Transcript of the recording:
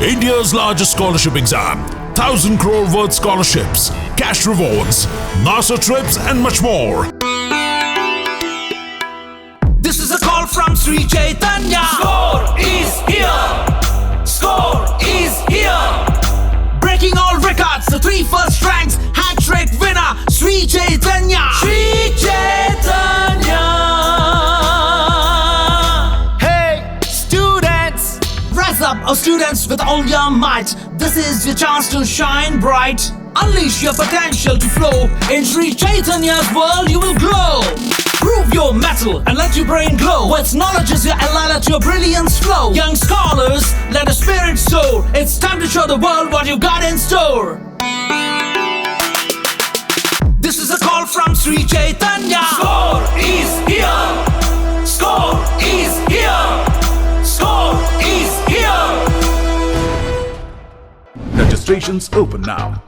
India's largest scholarship exam, 1,000 crore worth scholarships, cash rewards, NASA trips and much more. This is a call from Sri Chaitanya. Score is here. Score is here. Breaking all records, the 3 first ranks, hat-trick winner, Sri Chaitanya. Sri Chaitanya. Hey, students, rise up, oh students, with all your might. This is your chance to shine bright. Unleash your potential to flow. In Sri Chaitanya's world, you will glow. Prove your mettle and let your brain glow. What's knowledge is your ally, let your brilliance flow. Young scholars, let a spirit soar. It's time to show the world what you got in store. This is a call from Sri Chaitanya. Score is here. Score is here. Score is here. Registrations open now.